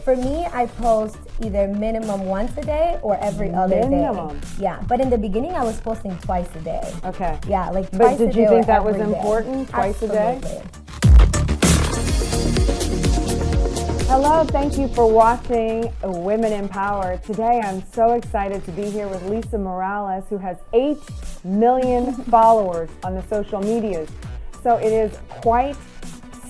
For me, I post either minimum once a day or every other day. Yeah, but in the beginning, I was posting twice a day. Okay. Yeah, like but twice a day. But did you think that was day. important? Twice Absolutely. a day? Hello, thank you for watching Women in Power. Today I'm so excited to be here with Lisa Morales, who has 8 million followers on the social medias. So it is quite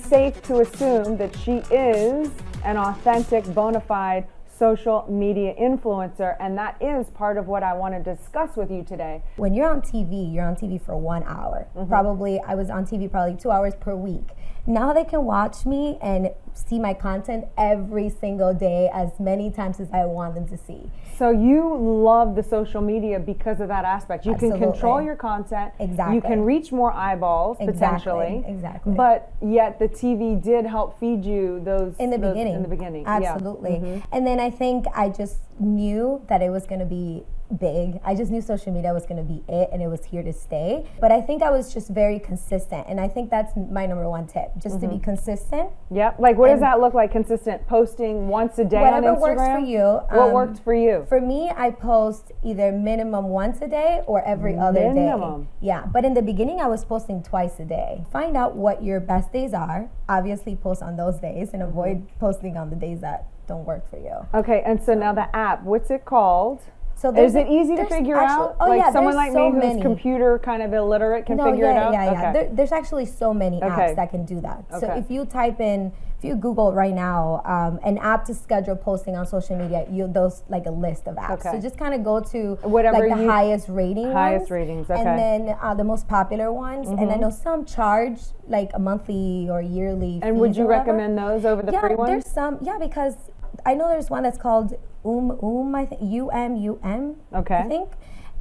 safe to assume that she is an authentic, bona fide social media influencer, and that is part of what I want to discuss with you today. When you're on TV for 1 hour. Probably, I was on TV probably 2 hours per week. Now they can watch me and see my content every single day as many times as I want them to see. So you love the social media because of that aspect. You Absolutely. Can control your content. Exactly. You can reach more eyeballs, potentially. Exactly. But yet the TV did help feed you those in the beginning. Absolutely. Yeah. And then I think I just knew that it was going to be big. I just knew social media was going to be it, and it was here to stay. But I think I was just very consistent, and I think that's my number one tip, just to be consistent. Yep. Like, what does that look like? Consistent posting once a day on Instagram? Whatever works for you. What worked for you? For me, I post either minimum once a day or every other day. Yeah. But in the beginning, I was posting twice a day. Find out what your best days are. Obviously, post on those days and avoid posting on the days that don't work for you. Okay. And so now the app, what's it called? So is it easy to figure out? Oh, like yeah, someone like so me who's many. computer kind of illiterate can figure it out? Yeah. There's actually so many apps that can do that. So if you type in, if you Google right now, an app to schedule posting on social media, those like a list of apps. So just kind of go to whatever like the highest rating ratings, and then the most popular ones. And I know some charge like a monthly or yearly. And would you recommend those over the free ones? There's some. Yeah, because I know there's one that's called I think UMUM. Okay. I think,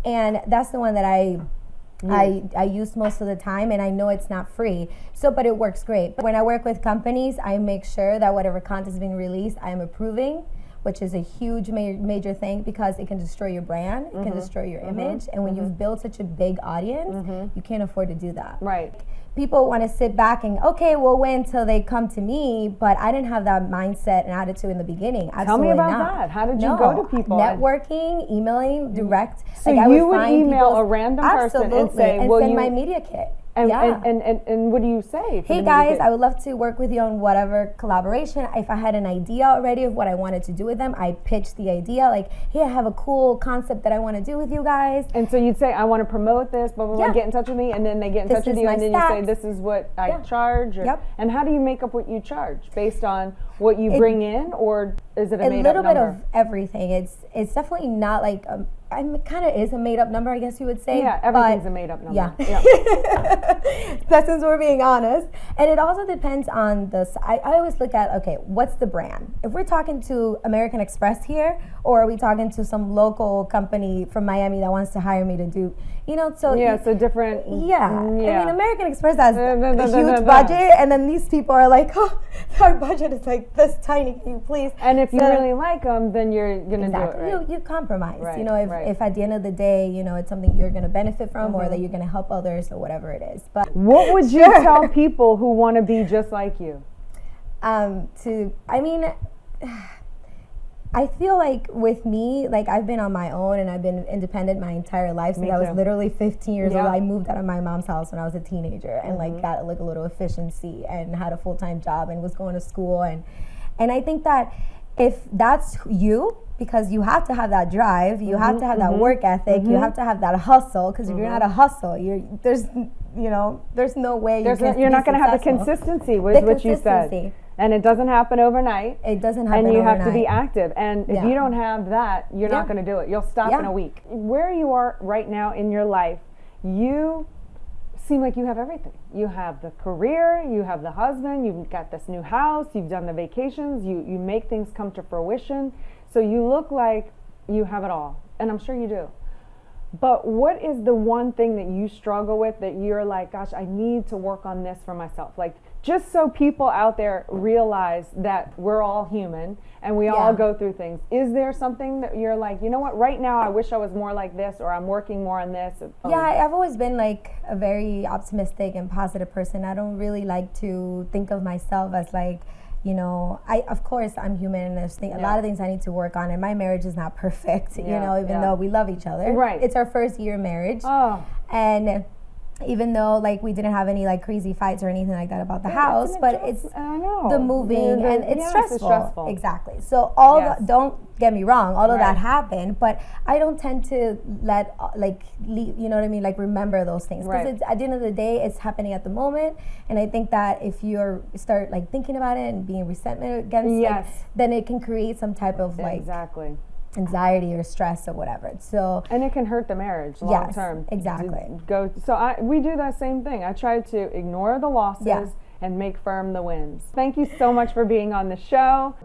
and that's the one that I use most of the time, and I know it's not free. So, but it works great. When I work with companies, I make sure that whatever content is being released, I am approving, which is a huge major thing because it can destroy your brand, it can destroy your image, and when you've built such a big audience, you can't afford to do that. Right. People want to sit back and, okay, we'll wait until they come to me, but I didn't have that mindset and attitude in the beginning. Absolutely Tell me about not. that. How did you go to people? Networking, emailing, direct. So like you would email a random person and say, and send my media kit. And what do you say? Hey guys, I would love to work with you on whatever collaboration. If I had an idea already of what I wanted to do with them, I pitched the idea like, hey, I have a cool concept that I want to do with you guys. And so you'd say, I want to promote this, blah, blah, blah, get in touch with me. And then they get in touch with you and then you say, this is what I charge. And how do you make up what you charge? Based on what you bring in, or is it a made up number? A little bit of everything. It's definitely not like it kind of is a made-up number, I guess you would say. Yeah, everything's a made-up number. Yeah. That's since we're being honest. And it also depends on I always look at, okay, what's the brand? If we're talking to American Express here, or are we talking to some local company from Miami that wants to hire me to do, so... Yeah, so different... Yeah. I mean, American Express has a huge budget, and then these people are like, oh, our budget is like this tiny, can you please? And if you really like them, then you're going to do it, right? You compromise. Right. If at the end of the day, it's something you're going to benefit from or that you're going to help others or whatever it is. But what would you tell people who want to be just like you? I feel like with me, like I've been on my own and I've been independent my entire life since I was literally 15 years old. I moved out of my mom's house when I was a teenager and like got like a little efficiency and had a full-time job and was going to school and I think that if that's you, because you have to have that drive, you have to have that work ethic, you have to have that hustle, because if you're not a hustle, there's no way you're not going to have the consistency, was what you said. And it doesn't happen overnight. It doesn't happen overnight. And you have to be active. And if you don't have that, you're not going to do it. You'll stop in a week. Where you are right now in your life, you seem like you have everything. You have the career, you have the husband, you've got this new house, you've done the vacations, you make things come to fruition. So you look like you have it all. And I'm sure you do. But what is the one thing that you struggle with that you're like, gosh, I need to work on this for myself? Like, just so people out there realize that we're all human and we all go through things. Is there something that you're like, you know what, right now I wish I was more like this, or I'm working more on this? Yeah, I've always been like a very optimistic and positive person. I don't really like to think of myself as like, you know, of course I'm human and there's a lot of things I need to work on, and my marriage is not perfect, you know, even though we love each other. Right. It's our first year of marriage. Oh. And even though like we didn't have any like crazy fights or anything like that about the house, but it's the moving and it's stressful. It's stressful. Exactly. So don't get me wrong, all of that happened, but I don't tend to let you know what I mean, like remember those things, because it's at the end of the day it's happening at the moment, and I think that if you start like thinking about it and being resentment against then it can create some type of like anxiety or stress or whatever. So and it can hurt the marriage long term. Exactly. We do that same thing. I try to ignore the losses and make firm the wins. Thank you so much for being on the show.